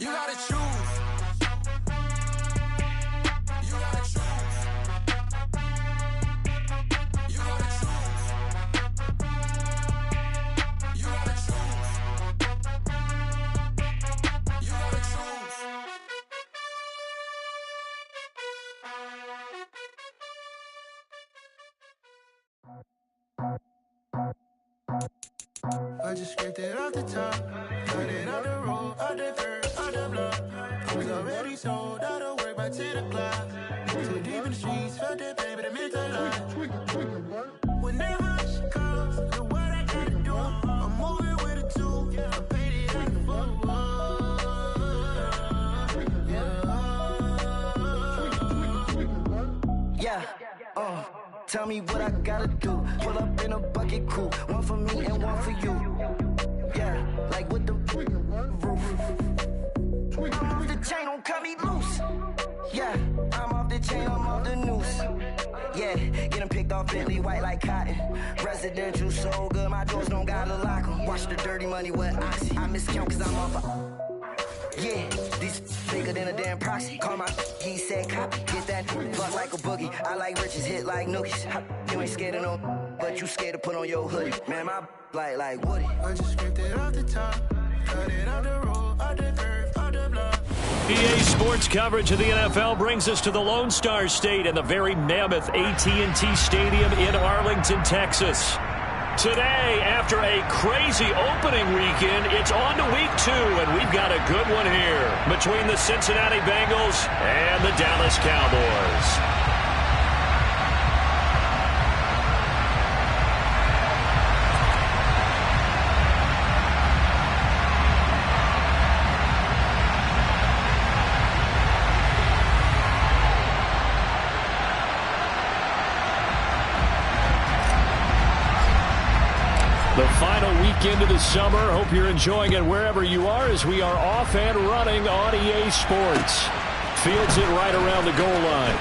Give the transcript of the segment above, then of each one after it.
You gotta choose. You gotta choose. You gotta choose. You gotta choose. You gotta choose. I just scraped it off the top, cut it off the road, off the dirt, off the block. I was already sold out of work by 10 o'clock. Too deep in the streets, felt that pain, but it meant a lot. Whenever she calls, look what I gotta do. I'm moving with a two, I paid it like a fool. Yeah, tell me what I gotta do. Pull up in a bucket crew, one for me and one for you. Yeah, like with the roof. I'm off the chain, don't cut me loose. Yeah, I'm off the chain, I'm off the noose. Yeah, getting picked off Bentley white like cotton. Residential so good, my doors don't gotta lock 'em. Watch the dirty money with Oxy. I miscount cause I'm off yeah, these bigger than a damn proxy. Call my he said copy. Get that fuck like a boogie. I like riches, hit like nookies. You ain't scared of no, but you scared to put on your hoodie. Man, my like Woody. I just scraped it off the top, cut it off the road, off the turf, off the block. EA Sports coverage of the NFL brings us to the Lone Star State and the very mammoth AT&T Stadium in Arlington, Texas. Today, after a crazy opening weekend, it's on to week 2, and we've got a good one here between the Cincinnati Bengals and the Dallas Cowboys. The final weekend of the summer. Hope you're enjoying it wherever you are as we are off and running on EA Sports. Fields it right around the goal line.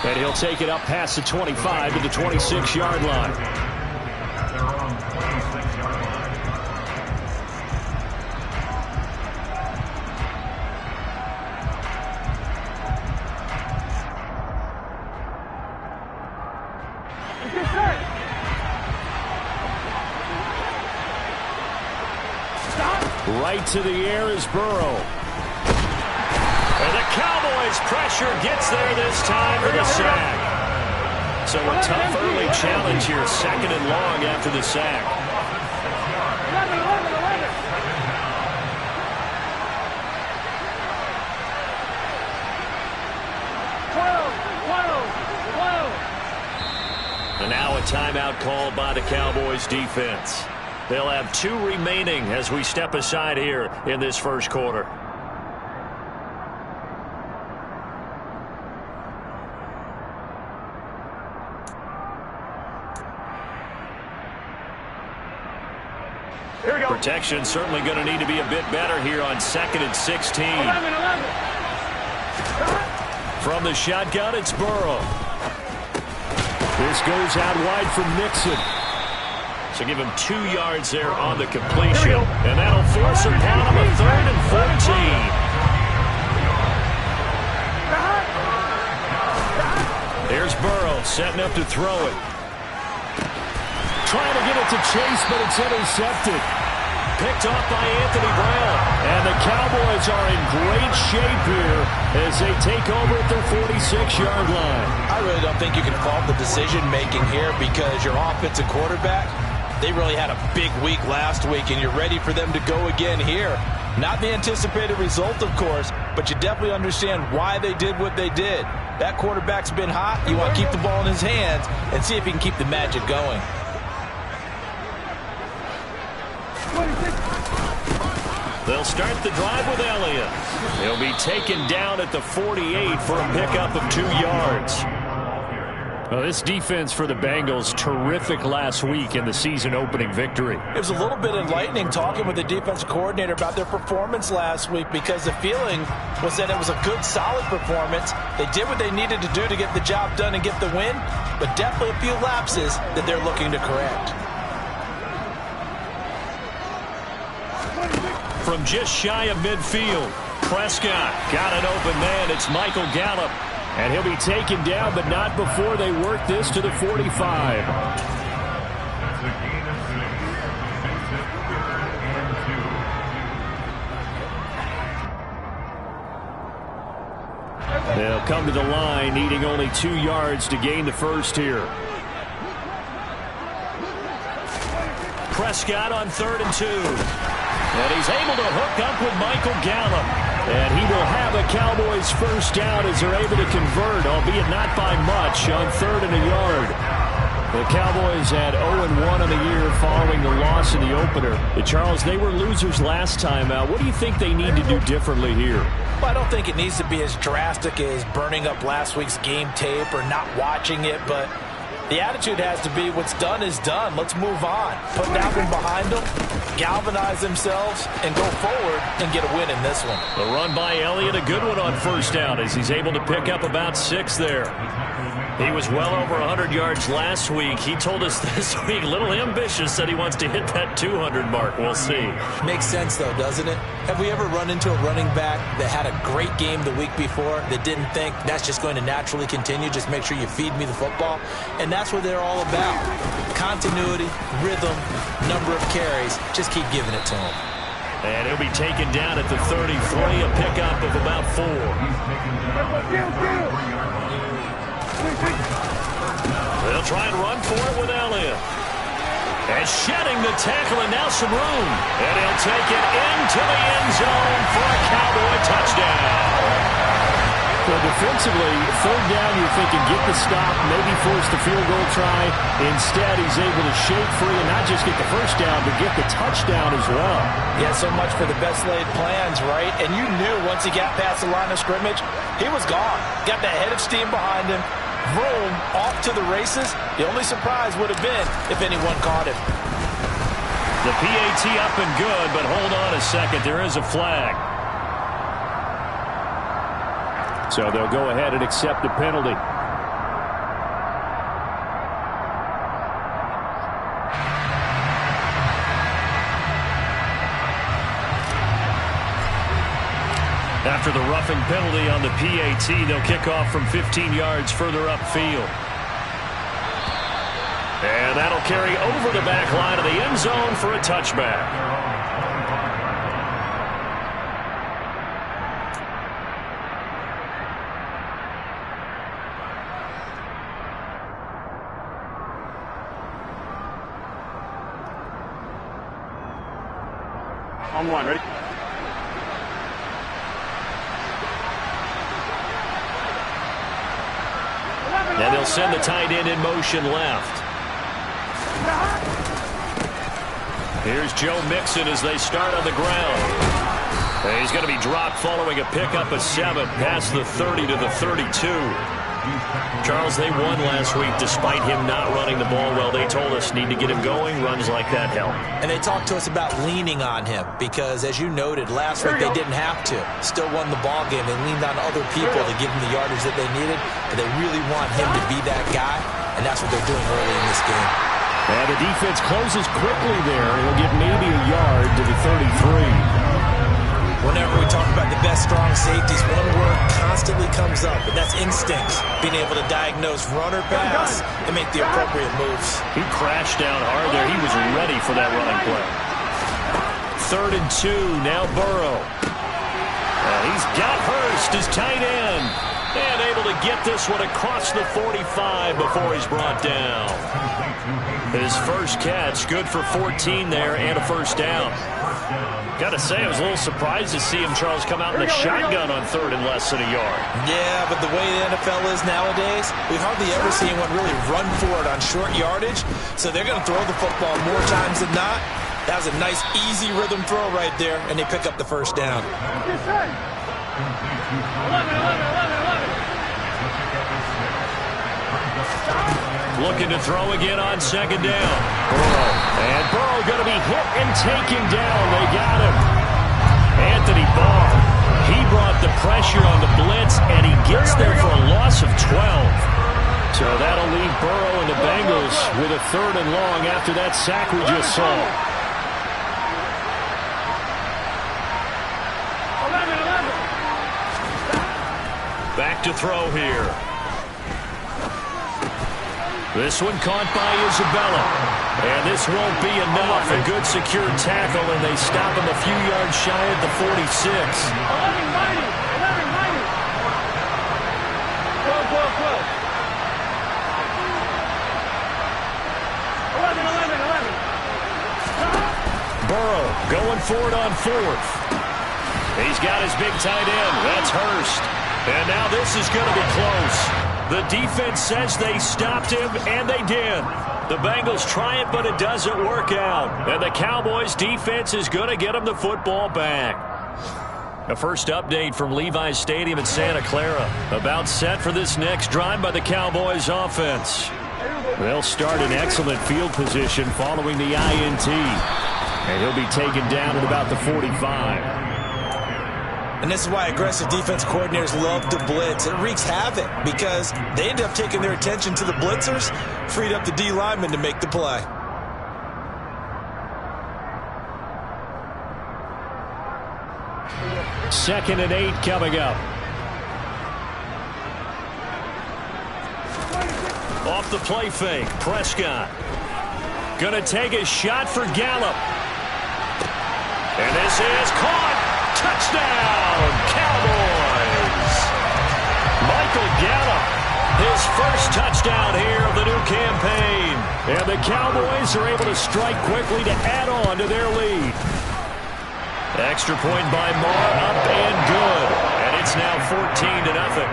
And he'll take it up past the 25 to the 26-yard line. Right to the air is Burrow. And the Cowboys' pressure gets there this time for the sack. So a tough early challenge here, 2nd and long after the sack. And now a timeout called by the Cowboys defense. They'll have 2 remaining as we step aside here in this first quarter. Here we go. Protection certainly going to need to be a bit better here on 2nd and 16. 11. From the shotgun, it's Burrow. This goes out wide from Nixon. So give him 2 yards there on the completion. And that'll force upon him a 3rd and 14. There's Burrow setting up to throw it. Trying to get it to Chase, but it's intercepted. Picked off by Anthony Brown. And the Cowboys are in great shape here as they take over at their 46-yard line. I really don't think you can fault the decision-making here because your offensive quarterback, they really had a big week last week, and you're ready for them to go again here. Not the anticipated result, of course, but you definitely understand why they did what they did. That quarterback's been hot. You want to keep the ball in his hands and see if he can keep the magic going. They'll start the drive with Elliott. He'll be taken down at the 48 for a pickup of 2 yards. Well, this defense for the Bengals, terrific last week in the season-opening victory. It was a little bit enlightening talking with the defensive coordinator about their performance last week because the feeling was that it was a good, solid performance. They did what they needed to do to get the job done and get the win, but definitely a few lapses that they're looking to correct. From just shy of midfield, Prescott got an open man. It's Michael Gallup. And he'll be taken down, but not before they work this to the 45. They'll come to the line, needing only 2 yards to gain the first here. Prescott on 3rd and 2. And he's able to hook up with Michael Gallup. And he will have a Cowboys first down as they're able to convert, albeit not by much, on 3rd and a yard. The Cowboys had 0-1 on the year following the loss in the opener. Charles, they were losers last time out. What do you think they need to do differently here? Well, I don't think it needs to be as drastic as burning up last week's game tape or not watching it, but the attitude has to be what's done is done. Let's move on. Put that one behind them, galvanize themselves, and go forward and get a win in this one. The run by Elliott, a good one on first down as he's able to pick up about 6 there. He was well over 100 yards last week. He told us this week, a little ambitious, said he wants to hit that 200 mark. We'll see. Makes sense, though, doesn't it? Have we ever run into a running back that had a great game the week before that didn't think that's just going to naturally continue? Just make sure you feed me the football. And that's what they're all about. Continuity, rhythm, number of carries. Just keep giving it to him. And he'll be taken down at the 33, a pickup of about 4. They'll try and run for it with Elliott. And shedding the tackle, and now some room. And he'll take it into the end zone for a Cowboy touchdown. So defensively, 3rd down, you're thinking get the stop, maybe force the field goal try. Instead, he's able to shake free and not just get the first down, but get the touchdown as well. Yeah, so much for the best laid plans, right? And you knew once he got past the line of scrimmage, he was gone. Got the head of steam behind him. Vroom, off to the races. The only surprise would have been if anyone caught him. The PAT up and good, but hold on a second. There is a flag. So they'll go ahead and accept the penalty. After the roughing penalty on the PAT, they'll kick off from 15 yards further upfield. And that'll carry over the back line of the end zone for a touchback. On one, ready? And they'll send the tight end in motion left. Here's Joe Mixon as they start on the ground. And he's going to be dropped following a pickup of 7 past the 30 to the 32. Charles, they won last week despite him not running the ball well. They told us need to get him going. Runs like that help. And they talked to us about leaning on him because, as you noted, last week they didn't have to. Still won the ball game. They leaned on other people to give him the yardage that they needed. And they really want him to be that guy. And that's what they're doing early in this game. And the defense closes quickly there. He'll get maybe a yard to the 33. Whenever we talk about the best strong safeties, one word constantly comes up, and that's instincts. Being able to diagnose run or pass and make the appropriate moves. He crashed down hard there. He was ready for that running play. 3rd and 2, now Burrow. He's got Hurst, his tight end. And able to get this one across the 45 before he's brought down. His first catch, good for 14 there and a first down. Got to say, I was a little surprised to see him, Charles, come out in the shotgun on 3rd and less than a yard. Yeah, but the way the NFL is nowadays, we hardly ever see anyone really run for it on short yardage. So they're going to throw the football more times than not. That was a nice, easy rhythm throw right there, and they pick up the first down. Looking to throw again on 2nd down. Burrow. And Burrow going to be hit and taken down. They got him. Anthony Barr. He brought the pressure on the blitz, and he gets there for a loss of 12. So that'll leave Burrow and the Bengals with a 3rd and long after that sack we just saw. back to throw here. This one caught by Isabella. And this won't be enough. A good secure tackle, and they stop him a few yards shy at the 46. 11-90. 11-90. 12-12-12. 11-11-11. Burrow going for it on fourth. He's got his big tight end. That's Hurst. And now this is going to be close. The defense says they stopped him, and they did. The Bengals try it, but it doesn't work out. And the Cowboys' defense is going to get them the football back. A first update from Levi's Stadium in Santa Clara. About set for this next drive by the Cowboys' offense. They'll start in excellent field position following the INT. And he'll be taken down at about the 45. And this is why aggressive defense coordinators love to blitz. It wreaks havoc because they end up taking their attention to the blitzers, freed up the D lineman to make the play. Second and 8 coming up. Off the play fake, Prescott. Gonna take a shot for Gallup. And this is caught. Touchdown, Cowboys! Michael Gallup, his first touchdown here of the new campaign. And the Cowboys are able to strike quickly to add on to their lead. Extra point by Marr, up and good. And it's now 14-0.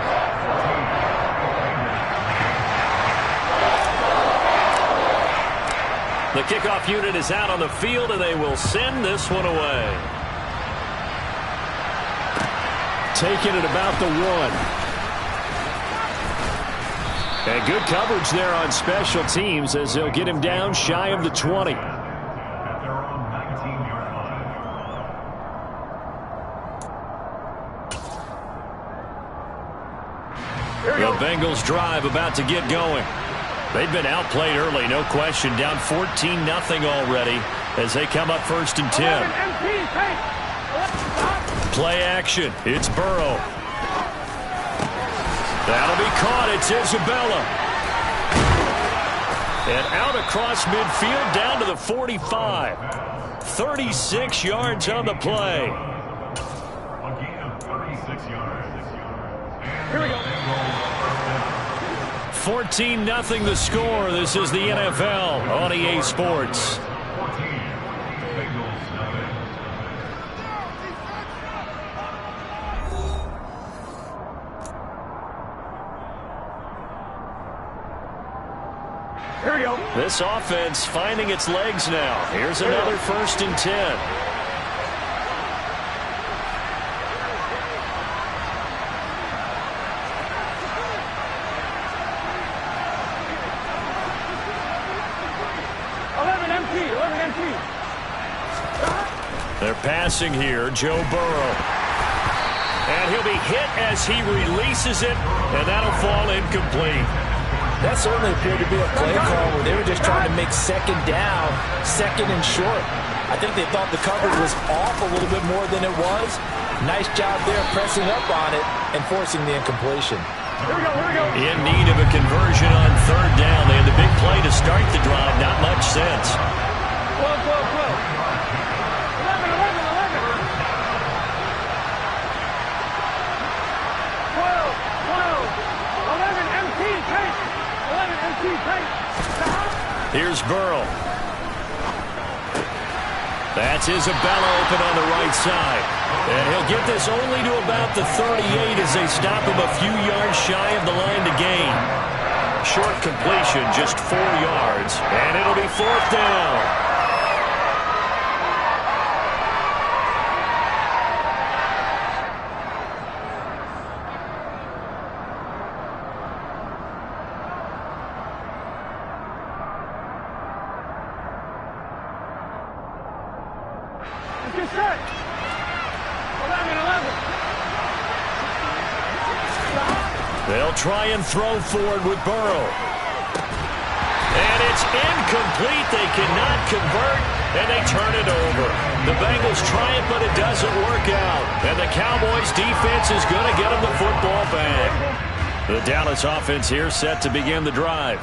The kickoff unit is out on the field, and they will send this one away. Taking it about the 1. And good coverage there on special teams as they'll get him down shy of the 20. The Bengals drive about to get going. They've been outplayed early, no question. Down 14-0 already as they come up first and 10. Play action. It's Burrow. That'll be caught. It's Isabella. And out across midfield down to the 45. 36 yards on the play. Here we go. 14-0 the score. This is the NFL on EA Sports. Here we go. This offense finding its legs now. Here's another first and 10. They're passing here, Joe Burrow. And he'll be hit as he releases it, and that'll fall incomplete. That certainly appeared to be a play call where they were just trying to make second down, second and short. I think they thought the coverage was off a little bit more than it was. Nice job there pressing up on it and forcing the incompletion. Here we go, here we go. In need of a conversion on third down. They had the big play to start the drive. Not much sense. 12-12-12. 11-11-11. 11 MT tight. Here's Burrow. That's Isabella open on the right side. And he'll get this only to about the 38 as they stop him a few yards shy of the line to gain. Short completion, just 4 yards. And it'll be fourth down. Get set. 11-11. They'll try and throw forward with Burrow. And it's incomplete. They cannot convert. and they turn it over. The Bengals try it, but it doesn't work out. And the Cowboys' defense is going to get them the football back. The Dallas offense here set to begin the drive.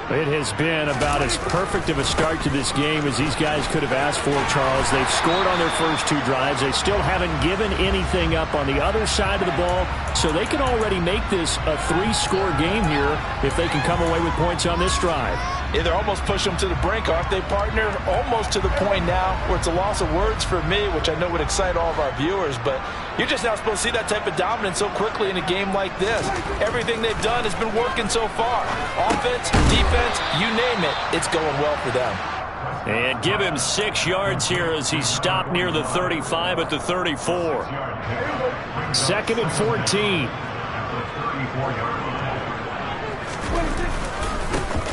It has been about as perfect of a start to this game as these guys could have asked for, Charles. They've scored on their first 2 drives. They still haven't given anything up on the other side of the ball, so they can already make this a 3-score game here if they can come away with points on this drive. Yeah, they're almost pushing them to the brink, aren't they, partner? Almost to the point now where it's a loss of words for me, which I know would excite all of our viewers, but you're just not supposed to see that type of dominance so quickly in a game like this. Everything they've done has been working so far. Offense, defense, you name it, it's going well for them. And give him 6 yards here as he's stopped near the 35 at the 34. 2nd and 14.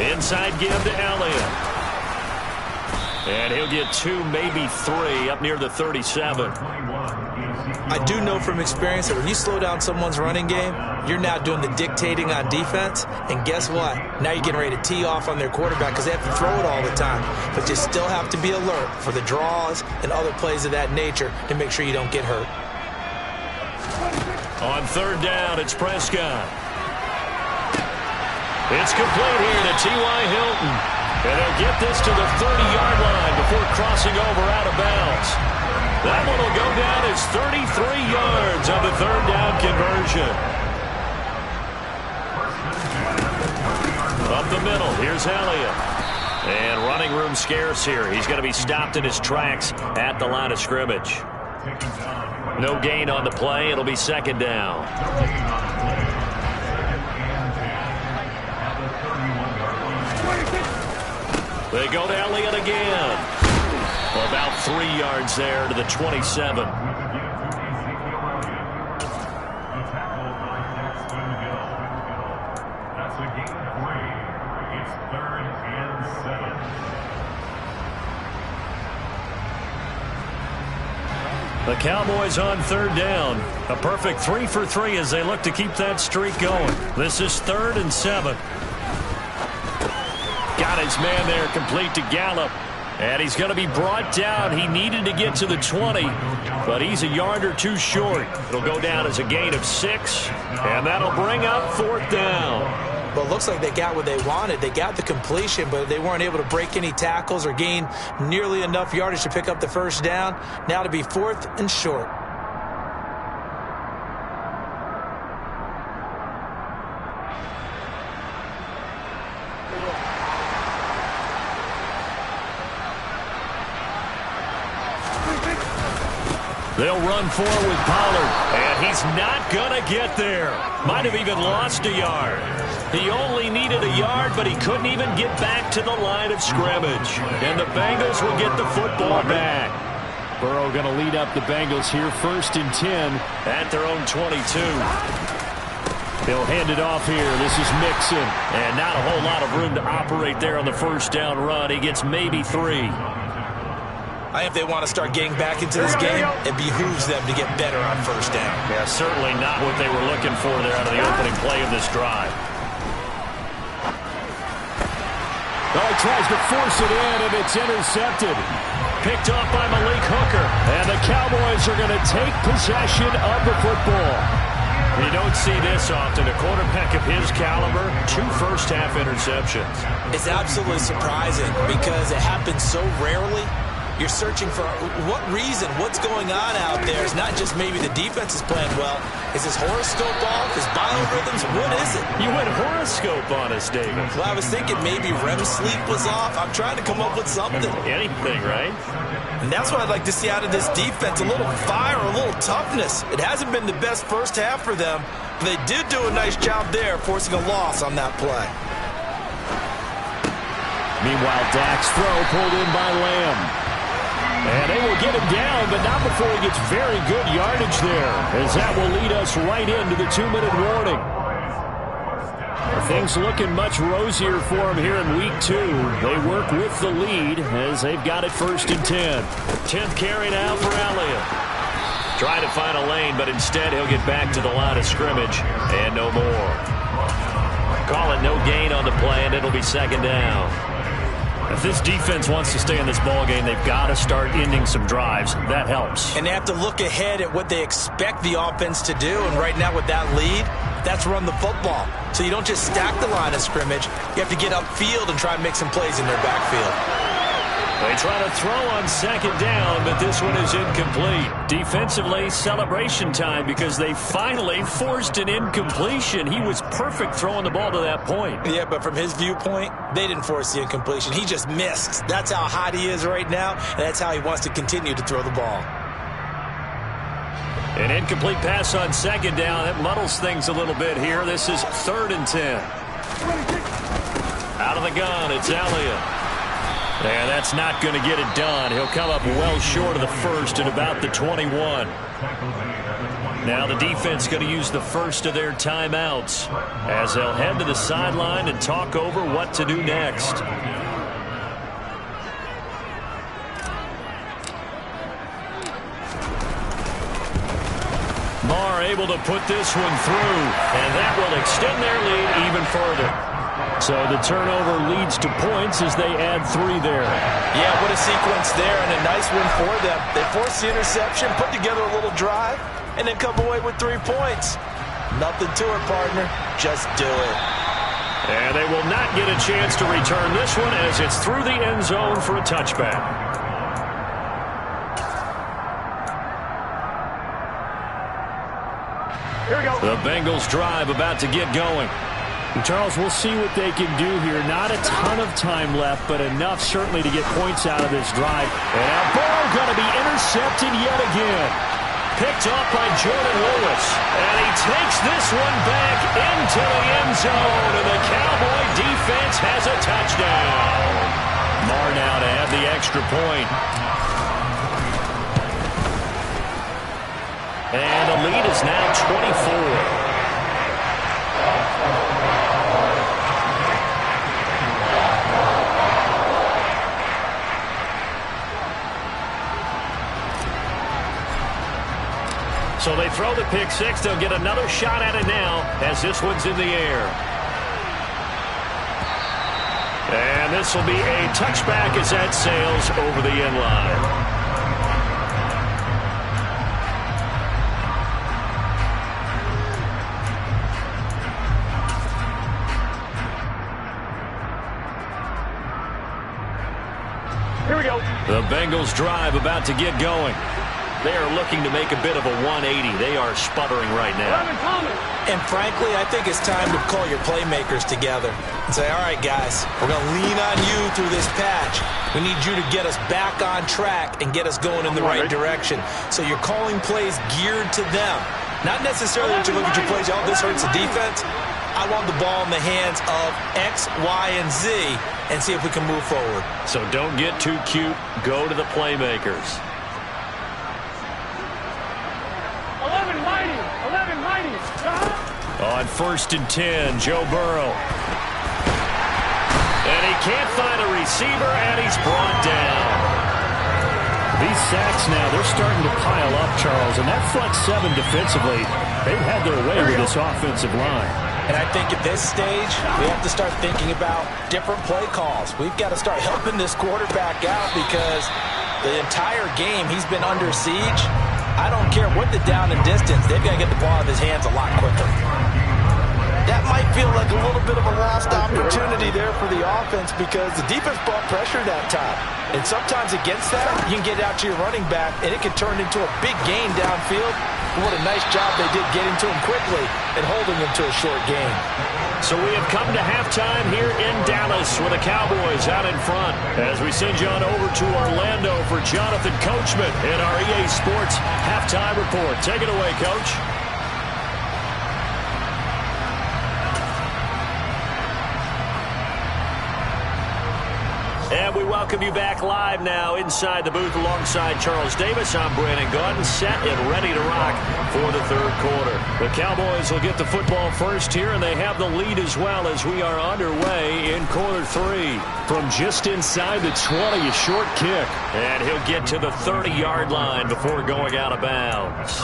Inside give to Elliott. And he'll get 2, maybe 3 up near the 37. I do know from experience that when you slow down someone's running game, you're now doing the dictating on defense. And guess what? Now you're getting ready to tee off on their quarterback because they have to throw it all the time. But you still have to be alert for the draws and other plays of that nature to make sure you don't get hurt. On 3rd down, it's Prescott. It's complete here to T.Y. Hilton. And they'll get this to the 30-yard line before crossing over out of bounds. That one will go down as 33 yards on the 3rd down conversion. Up the middle, here's Elliott. And running room scarce here. He's going to be stopped in his tracks at the line of scrimmage. No gain on the play. It'll be 2nd down. They go to Elliott again. About 3 yards there to the 27. The Cowboys on 3rd down. A perfect 3 for 3 as they look to keep that streak going. This is 3rd and 7. Got his man there complete to Gallup. And he's going to be brought down. He needed to get to the 20, but he's a yard or 2 short. It'll go down as a gain of 6, and that'll bring up 4th down. Well, it looks like they got what they wanted. They got the completion, but they weren't able to break any tackles or gain nearly enough yardage to pick up the 1st down. Now to be 4th and short. They'll run forward with Pollard, and he's not going to get there. Might have even lost a yard. He only needed a yard, but he couldn't even get back to the line of scrimmage. And the Bengals will get the football back. Burrow going to lead up the Bengals here, 1st and 10. At their own 22. They'll hand it off here. This is Mixon. And not a whole lot of room to operate there on the 1st down run. He gets maybe 3. I think if they want to start getting back into this game, it behooves them to get better on 1st down. Yeah, certainly not what they were looking for there out of the opening play of this drive. Oh, he tries to force it in, and it's intercepted. Picked off by Malik Hooker. And the Cowboys are going to take possession of the football. You don't see this often. A quarterback of his caliber, 2 first-half interceptions. It's absolutely surprising because it happens so rarely. You're searching for what reason, what's going on out there. It's not just maybe the defense is playing well. Is his horoscope off? His biorhythms? What is it? You went horoscope on us, David. Well, I was thinking maybe REM sleep was off. I'm trying to come up with something. Anything, right? And that's what I'd like to see out of this defense. A little fire, a little toughness. It hasn't been the best 1st half for them, but they did do a nice job there, forcing a loss on that play. Meanwhile, Dak's throw pulled in by Lamb. And they will get him down, but not before he gets very good yardage there, as that will lead us right into the 2-minute warning. Things looking much rosier for him here in week 2. They work with the lead as they've got it 1st and 10. 10th carry now for Elliott. Try to find a lane, but instead he'll get back to the line of scrimmage and no more. Call it no gain on the play, and it'll be 2nd down. If this defense wants to stay in this ball game, they've got to start ending some drives. That helps. And they have to look ahead at what they expect the offense to do. And right now with that lead, that's run the football. So you don't just stack the line of scrimmage. You have to get upfield and try and make some plays in their backfield. They try to throw on second down, but this one is incomplete. Defensively, celebration time because they finally forced an incompletion. He was perfect throwing the ball to that point. Yeah, but from his viewpoint, they didn't force the incompletion. He just missed. That's how hot he is right now, and that's how he wants to continue to throw the ball. An incomplete pass on second down. That muddles things a little bit here. This is 3rd and 10. Out of the gun, it's Elliott. Yeah, that's not going to get it done. He'll come up well short of the first at about the 21. Now the defense going to use the first of their timeouts as they'll head to the sideline and talk over what to do next. Marr able to put this one through, and that will extend their lead even further. So the turnover leads to points as they add 3 there. Yeah, what a sequence there, and a nice win for them. They forced the interception, put together a little drive, and then come away with 3 points. Nothing to it, partner. Just do it. And they will not get a chance to return this one as it's through the end zone for a touchback. Here we go. The Bengals drive about to get going. Charles, we'll see what they can do here. Not a ton of time left, but enough certainly to get points out of this drive. And now ball going to be intercepted yet again. Picked up by Jordan Lewis. And he takes this one back into the end zone. And the Cowboy defense has a touchdown. Marr now to add the extra point. And the lead is now 24. So they throw the pick six. They'll get another shot at it now as this one's in the air. And this will be a touchback as that sails over the end line. Here we go. The Bengals drive about to get going. They are looking to make a bit of a 180. They are sputtering right now. And frankly, I think it's time to call your playmakers together and say, all right, guys, we're going to lean on you through this patch. We need you to get us back on track and get us going in the right direction. So you're calling plays geared to them. Not necessarily that you look at your plays, oh, this hurts the defense. I want the ball in the hands of X, Y, and Z and see if we can move forward. So don't get too cute. Go to the playmakers. 11-90. On 1st and 10, Joe Burrow. And he can't find a receiver, and he's brought down. These sacks now, they're starting to pile up, Charles. And that front 7 defensively, they've had their way with this offensive line. And I think at this stage, we have to start thinking about different play calls. We've got to start helping this quarterback out because the entire game he's been under siege. I don't care what the down and distance. They've got to get the ball out of his hands a lot quicker. That might feel like a little bit of a lost opportunity there for the offense because the defense brought pressure that time. And sometimes against that, you can get out to your running back, and it can turn into a big gain downfield. What a nice job they did getting to him quickly and holding him to a short gain. So we have come to halftime here in Dallas with the Cowboys out in front as we send you on over to Orlando for Jonathan Coachman in our EA Sports Halftime Report. Take it away, Coach. And we welcome you back live now inside the booth alongside Charles Davis. I'm Brandon Gaudin, set and ready to rock for the 3rd quarter. The Cowboys will get the football first here, and they have the lead as well as we are underway in quarter 3. From just inside the 20, a short kick. And he'll get to the 30-yard line before going out of bounds.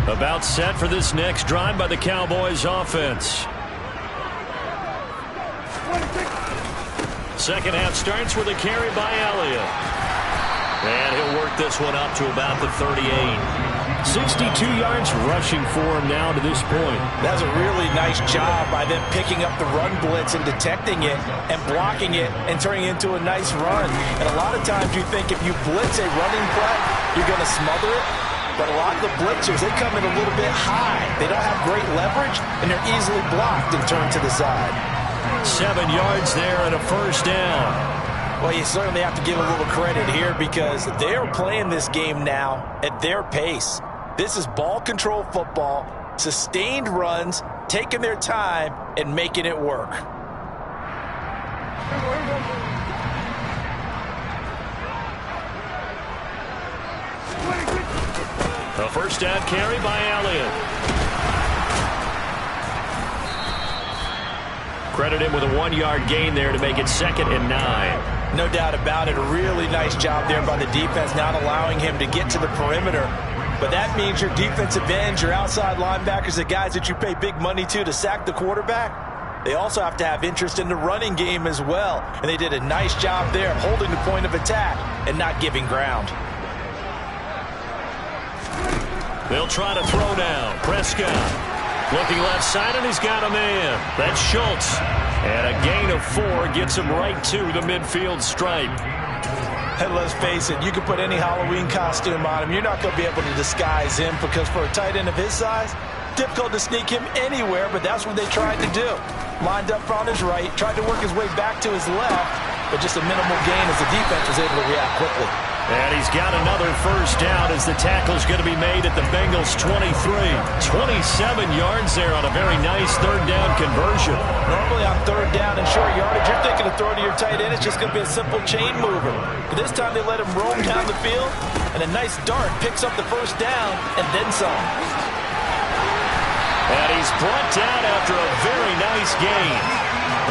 About set for this next drive by the Cowboys offense. Second half starts with a carry by Elliott. And he'll work this one up to about the 38. 62 yards rushing for him now to this point. That's a really nice job by them picking up the run blitz and detecting it and blocking it and turning it into a nice run. And a lot of times you think if you blitz a running play, you're going to smother it. But a lot of the blitzers, they come in a little bit high. They don't have great leverage, and they're easily blocked and turned to the side. 7 yards there and a first down. Well, you certainly have to give a little credit here because they're playing this game now at their pace. This is ball control football, sustained runs, taking their time and making it work. A first down carry by Elliott. Credit him with a 1-yard gain there to make it 2nd and 9. No doubt about it. A really nice job there by the defense, not allowing him to get to the perimeter. But that means your defensive ends, your outside linebackers, the guys that you pay big money to sack the quarterback, they also have to have interest in the running game as well. And they did a nice job there holding the point of attack and not giving ground. They'll try to throw now. Prescott looking left side, and he's got a man. That's Schultz. And a gain of 4 gets him right to the midfield stripe. And let's face it, you can put any Halloween costume on him. You're not going to be able to disguise him because for a tight end of his size, difficult to sneak him anywhere, but that's what they tried to do. Lined up on his right, tried to work his way back to his left, but just a minimal gain as the defense was able to react quickly. And he's got another first down as the tackle's going to be made at the Bengals' 23. 27 yards there on a very nice third down conversion. Normally on third down and short yardage, you're thinking of throwing to your tight end. It's just going to be a simple chain mover. But this time they let him roam down the field, and a nice dart picks up the first down and then some. And he's brought down after a very nice gain.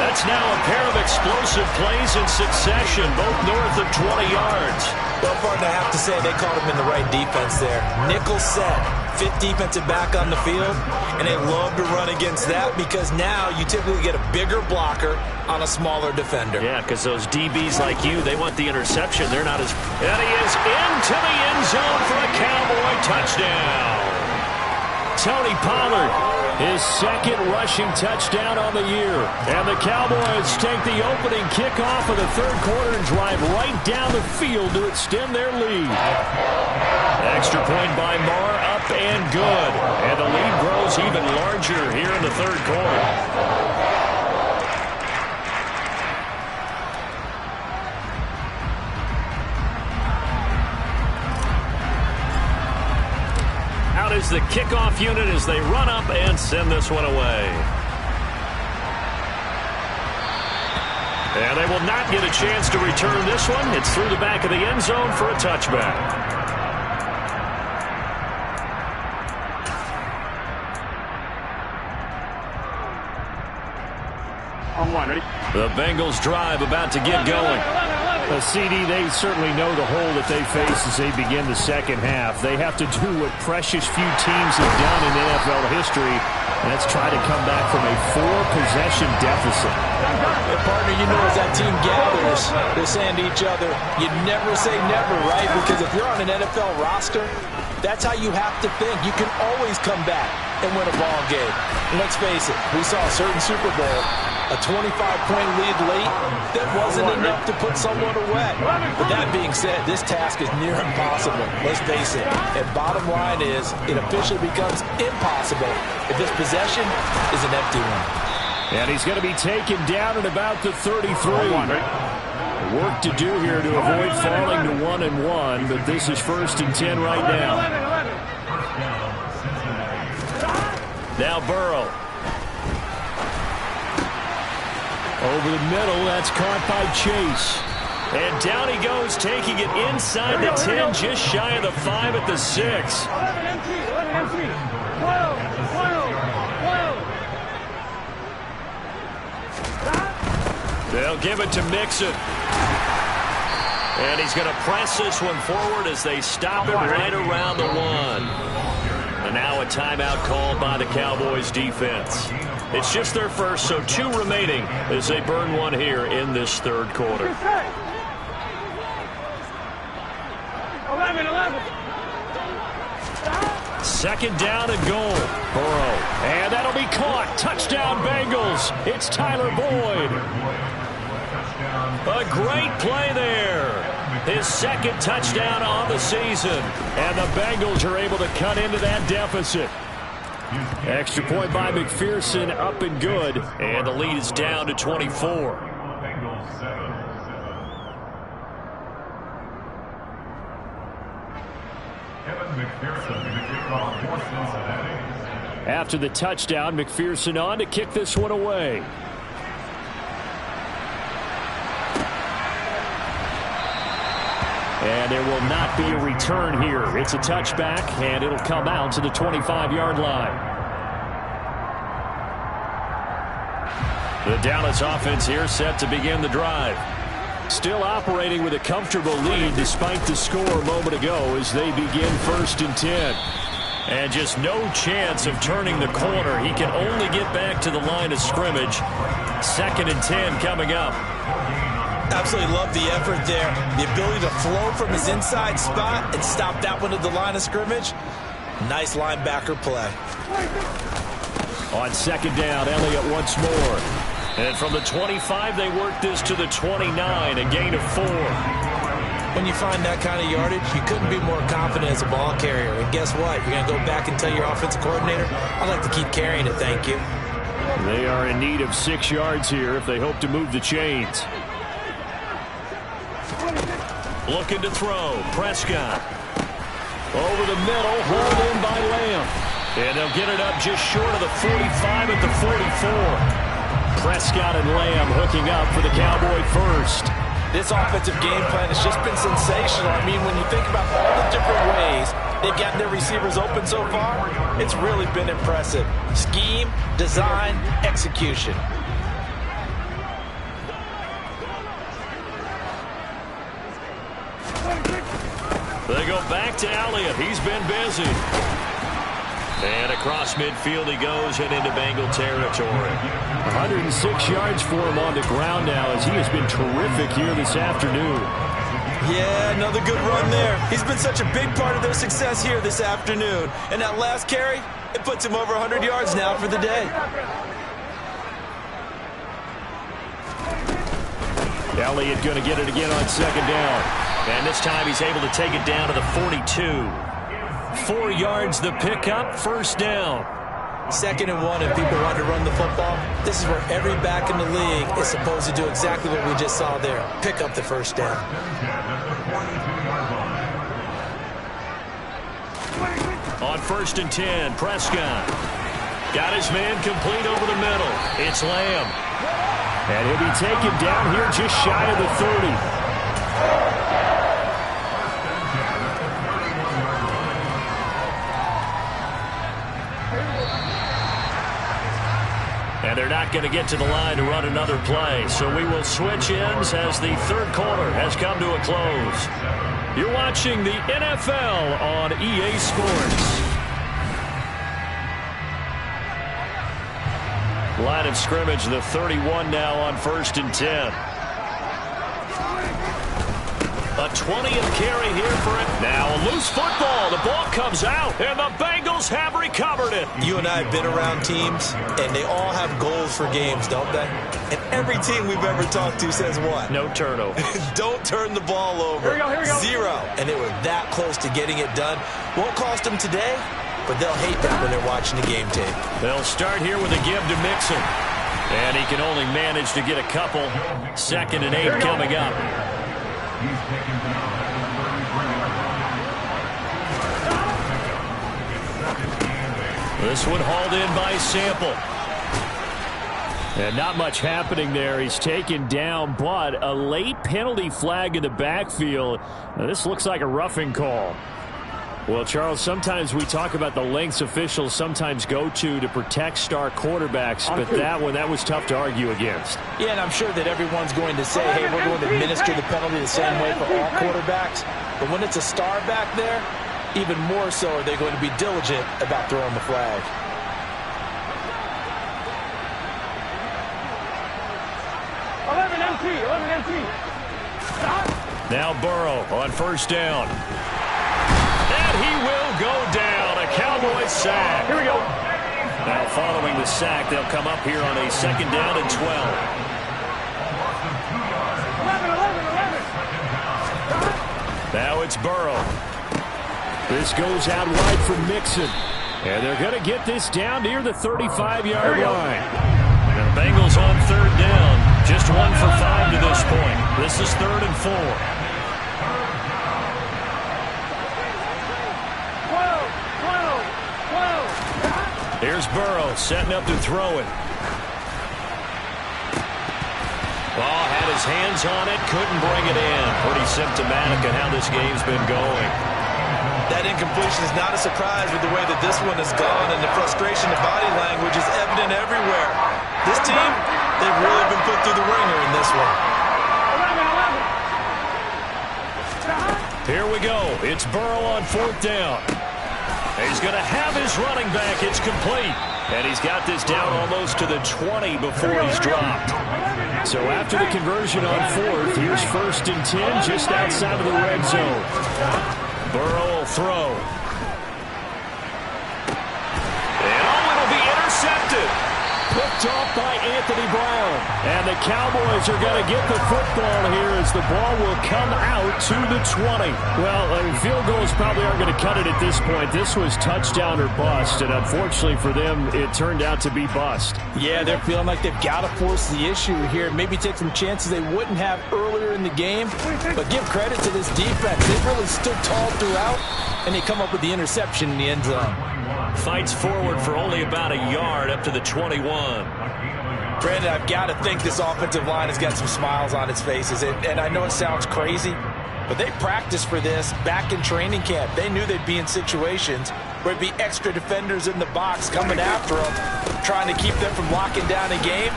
That's now a pair of explosive plays in succession, both north of 20 yards. Well, partner, I have to say they called him in the right defense there. Nickel set, fifth defensive back on the field, and they love to run against that because now you typically get a bigger blocker on a smaller defender. Yeah, because those DBs like you, they want the interception. They're not as... And he is into the end zone for a Cowboy touchdown. Tony Pollard, his second rushing touchdown on the year. And the Cowboys take the opening kickoff of the third quarter and drive right down the field to extend their lead. Extra point by Marr, up and good. And the lead grows even larger here in the third quarter. Is the kickoff unit as they run up and send this one away. And they will not get a chance to return this one. It's through the back of the end zone for a touchback. On one, ready? The Bengals drive about to get going. CD, they certainly know the hole that they face as they begin the second half. They have to do what precious few teams have done in NFL history, and that's try to come back from a 4-possession deficit. And partner, you know as that team gathers, they're saying to each other, you never say never, right? Because if you're on an NFL roster, that's how you have to think. You can always come back and win a ball game. And let's face it, we saw a certain Super Bowl, a 25-point lead late, that wasn't enough to put someone away. But that being said, this task is near impossible. Let's face it. And bottom line is, it officially becomes impossible if this possession is an empty one. And he's going to be taken down at about the 33. Work to do here to avoid falling to 1-1, but this is 1st and 10 right now. Now Burrow. Over the middle, that's caught by Chase. And down he goes, taking it inside the 10, just shy of the 5 at the 6. They'll give it to Mixon. And he's going to press this one forward as they stop it right around the 1. And now a timeout called by the Cowboys defense. It's just their first, so 2 remaining as they burn one here in this third quarter. 11. Second down and goal. Burrow. And that'll be caught. Touchdown Bengals. It's Tyler Boyd. A great play there. His second touchdown on the season. And the Bengals are able to cut into that deficit. Extra point by McPherson, up and good. And the lead is down to 24. After the touchdown, McPherson on to kick this one away. And there will not be a return here. It's a touchback, and it'll come out to the 25-yard line. The Dallas offense here set to begin the drive. Still operating with a comfortable lead despite the score a moment ago as they begin 1st and 10. And just no chance of turning the corner. He can only get back to the line of scrimmage. 2nd and 10 coming up. Absolutely love the effort there. The ability to flow from his inside spot and stop that one at the line of scrimmage. Nice linebacker play. On 2nd down, Elliott once more. And from the 25, they work this to the 29, a gain of 4. When you find that kind of yardage, you couldn't be more confident as a ball carrier. And guess what? You're going to go back and tell your offensive coordinator, I'd like to keep carrying it, thank you. They are in need of 6 yards here if they hope to move the chains. Looking to throw. Prescott. Over the middle, hauled in by Lamb. And they'll get it up just short of the 45 at the 44. Prescott and Lamb hooking up for the Cowboy first. This offensive game plan has just been sensational. I mean, when you think about all the different ways they've gotten their receivers open so far, it's really been impressive. Scheme, design, execution. They go back to Elliott. He's been busy. And across midfield he goes and into Bengal territory. 106 yards for him on the ground now as he has been terrific here this afternoon. Yeah, another good run there. He's been such a big part of their success here this afternoon. And that last carry, it puts him over 100 yards now for the day. Elliott going to get it again on 2nd down. And this time he's able to take it down to the 42. 4 yards the pickup, 1st down. 2nd and 1 and people want to run the football. This is where every back in the league is supposed to do exactly what we just saw there. Pick up the 1st down. On 1st and 10, Prescott. Got his man complete over the middle. It's Lamb. And he'll be taken down here just shy of the 30. And they're not going to get to the line to run another play. So we will switch ends as the third quarter has come to a close. You're watching the NFL on EA Sports. Line of scrimmage, the 31 now on 1st and 10. A 20th carry here for it. Now a loose football. The ball comes out, and the Bengals have recovered it. You and I have been around teams, and they all have goals for games, don't they? And every team we've ever talked to says what? No turnover. Don't turn the ball over. Here we go. 0. And they were that close to getting it done. Won't cost them today, but they'll hate that when they're watching the game tape. They'll start here with a give to Mixon. And he can only manage to get a couple. 2nd and 8 coming up. This one hauled in by Sample. And not much happening there. He's taken down, but a late penalty flag in the backfield. Now, this looks like a roughing call. Well, Charles, sometimes we talk about the lengths officials sometimes go to protect star quarterbacks, but that was tough to argue against. Yeah, and I'm sure that everyone's going to say, hey, we're going to administer the penalty the same way for all quarterbacks. But when it's a star back there, even more so are they going to be diligent about throwing the flag. Now Burrow on first down. And he will go down. A Cowboys sack. Here we go. Now following the sack, they'll come up here on a second down and 12. 11. Now it's Burrow. This goes out wide for Mixon. And they're going to get this down near the 35-yard line. And the Bengals on third down. Just 1 for 5 to this point. This is 3rd and 4. 12. Here's Burrow setting up to throw it. Ball had his hands on it, couldn't bring it in. Pretty symptomatic of how this game's been going. That incompletion is not a surprise with the way that this one has gone, and the frustration of body language is evident everywhere. This team, they've really been put through the ringer in this one. 11. Here we go. It's Burrow on 4th down. He's going to have his running back. It's complete. And he's got this down almost to the 20 before he's dropped. So after the conversion on 4th, here's 1st and 10 just outside of the red zone. Burrow will throw. And it'll be intercepted. Picked off by Anthony Brown. And the Cowboys are going to get the football here as the ball will come out to the 20. Well, field goals probably aren't going to cut it at this point. This was touchdown or bust, and unfortunately for them, it turned out to be bust. Yeah, they're feeling like they've got to force the issue here. Maybe take some chances they wouldn't have earlier in the game. But give credit to this defense. They've really stood tall throughout, and they come up with the interception in the end zone. Fights forward for only about a yard up to the 21. Brandon, I've got to think this offensive line has got some smiles on its faces. And I know it sounds crazy, but they practiced for this back in training camp. They knew they'd be in situations where it'd be extra defenders in the box coming after them, trying to keep them from locking down a game.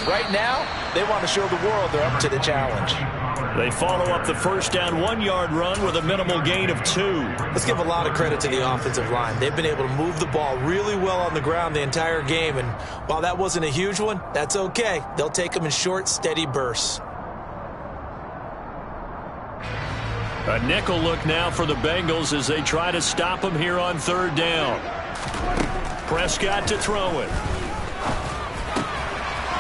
Right now, they want to show the world they're up to the challenge. They follow up the first down 1-yard run with a minimal gain of 2. Let's give a lot of credit to the offensive line. They've been able to move the ball really well on the ground the entire game, and while that wasn't a huge one, that's okay. They'll take them in short, steady bursts. A nickel look now for the Bengals as they try to stop him here on 3rd down. Prescott to throw it.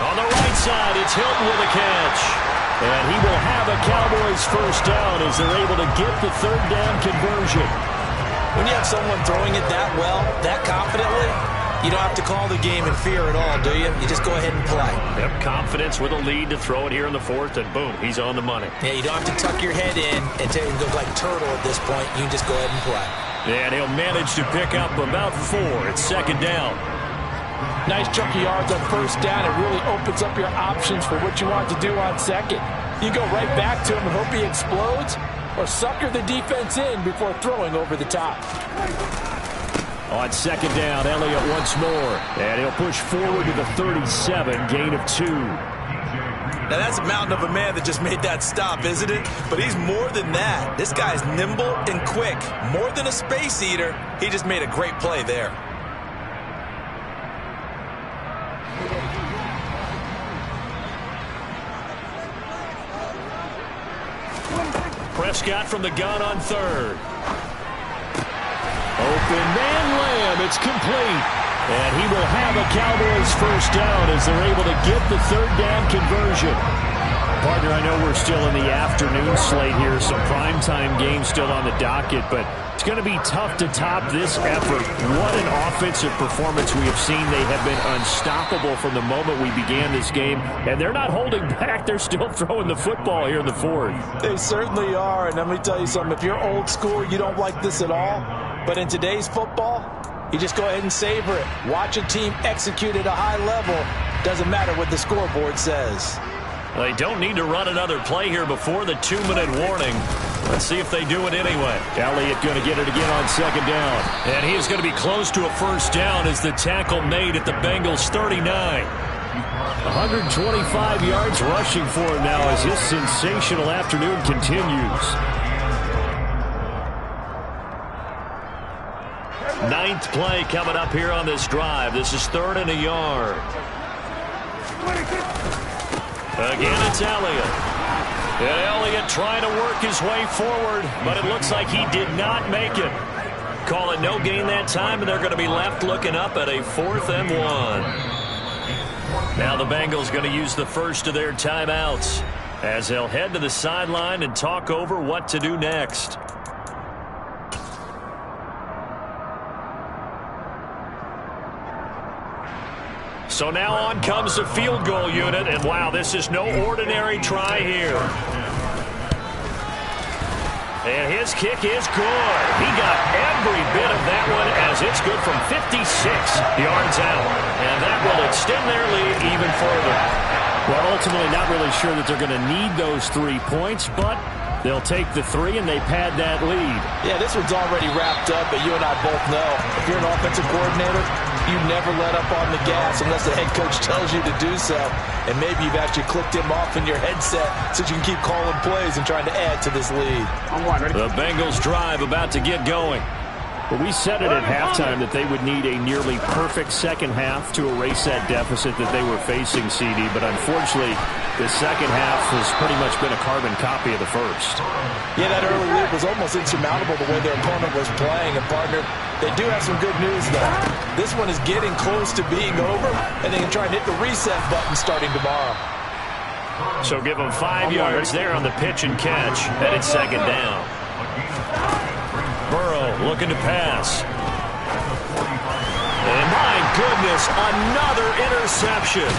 On the right side, it's Hilton with a catch. And he will have a Cowboys first down as they're able to get the 3rd down conversion. When you have someone throwing it that well, that confidently, you don't have to call the game in fear at all, do you? You just go ahead and play. Yep, confidence with a lead to throw it here in the 4th, and boom, he's on the money. Yeah, you don't have to tuck your head in and go like turtle at this point. You can just go ahead and play. And he'll manage to pick up about 4. It's 2nd down. Nice chunk of yards on first down. It really opens up your options for what you want to do on 2nd. You go right back to him and hope he explodes, or sucker the defense in before throwing over the top. On 2nd down, Elliott once more. And he'll push forward to the 37, gain of 2. Now that's a mountain of a man that just made that stop, isn't it? But he's more than that. This guy's nimble and quick. More than a space eater, he just made a great play there. Prescott from the gun on 3rd. Open man Lamb. It's complete. And he will have a Cowboys first down as they're able to get the 3rd down conversion. Partner, I know we're still in the afternoon slate here. Some primetime games still on the docket, but it's going to be tough to top this effort. What an offensive performance we have seen. They have been unstoppable from the moment we began this game, and they're not holding back. They're still throwing the football here in the 4th. They certainly are, and let me tell you something. If you're old school, you don't like this at all. But in today's football, you just go ahead and savor it. Watch a team execute at a high level. Doesn't matter what the scoreboard says. They don't need to run another play here before the 2-minute warning. Let's see if they do it anyway. Elliott going to get it again on 2nd down. And he is going to be close to a first down as the tackle made at the Bengals 39. 125 yards rushing for him now as his sensational afternoon continues. Ninth play coming up here on this drive. This is 3rd and a yard. Again, it's Elliott. And Elliott trying to work his way forward, but it looks like he did not make it. Call it no gain that time, and they're going to be left looking up at a 4th and 1. Now the Bengals going to use the first of their timeouts as they'll head to the sideline and talk over what to do next. So now on comes the field goal unit, and wow, this is no ordinary try here. And his kick is good. He got every bit of that one as it's good from 56 yards out. And that will extend their lead even further. Well, ultimately not really sure that they're going to need those 3 points, but they'll take the 3 and they pad that lead. Yeah, this one's already wrapped up, but you and I both know if you're an offensive coordinator, you never let up on the gas unless the head coach tells you to do so. And maybe you've actually clicked him off in your headset so you can keep calling plays and trying to add to this lead. The Bengals drive about to get going. Well, we said it at halftime that they would need a nearly perfect second half to erase that deficit that they were facing, CD. But unfortunately, the second half has pretty much been a carbon copy of the first. Yeah, that early lead was almost insurmountable the way their opponent was playing. And, partner, they do have some good news, though. This one is getting close to being over, and they can try and hit the reset button starting tomorrow. So give them 5 yards there on the pitch and catch, and it's 2nd down. Burrow looking to pass. And my goodness, another interception.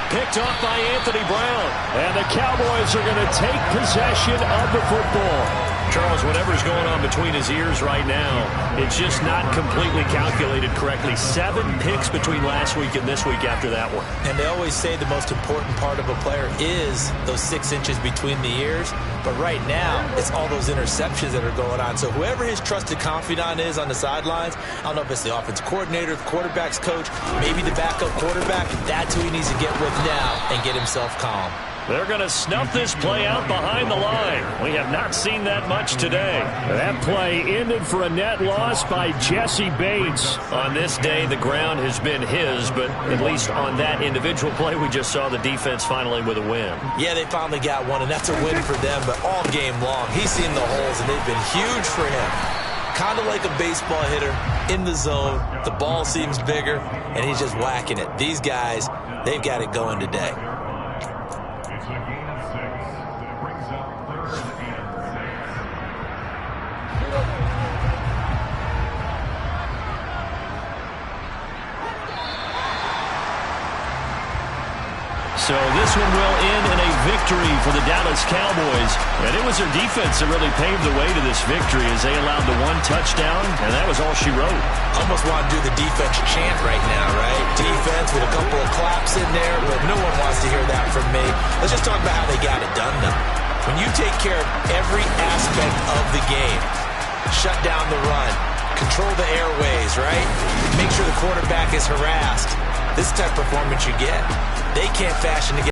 Picked off by Anthony Brown. And the Cowboys are going to take possession of the football. Charles, whatever's going on between his ears right now, it's just not completely calculated correctly. 7 picks between last week and this week after that one. And they always say the most important part of a player is those 6 inches between the ears. But right now, it's all those interceptions that are going on. So whoever his trusted confidant is on the sidelines, I don't know if it's the offensive coordinator, the quarterback's coach, maybe the backup quarterback, that's who he needs to get with now and get himself calm. They're going to snuff this play out behind the line. We have not seen that much today. That play ended for a net loss by Jesse Bates. On this day, the ground has been his, but at least on that individual play, we just saw the defense finally with a win. Yeah, they finally got one, and that's a win for them, but all game long, he's seen the holes, and they've been huge for him. Kind of like a baseball hitter in the zone. The ball seems bigger, and he's just whacking it. These guys, they've got it going today. So this one will end in a victory for the Dallas Cowboys. And it was their defense that really paved the way to this victory as they allowed the 1 touchdown, and that was all she wrote. Almost want to do the defense chant right now, right? Defense with a couple of claps in there, but no one wants to hear that from me. Let's just talk about how they got it done, though. When you take care of every aspect of the game, shut down the run, control the airways, right? Make sure the quarterback is harassed. This type of performance you get. They can't fashion together.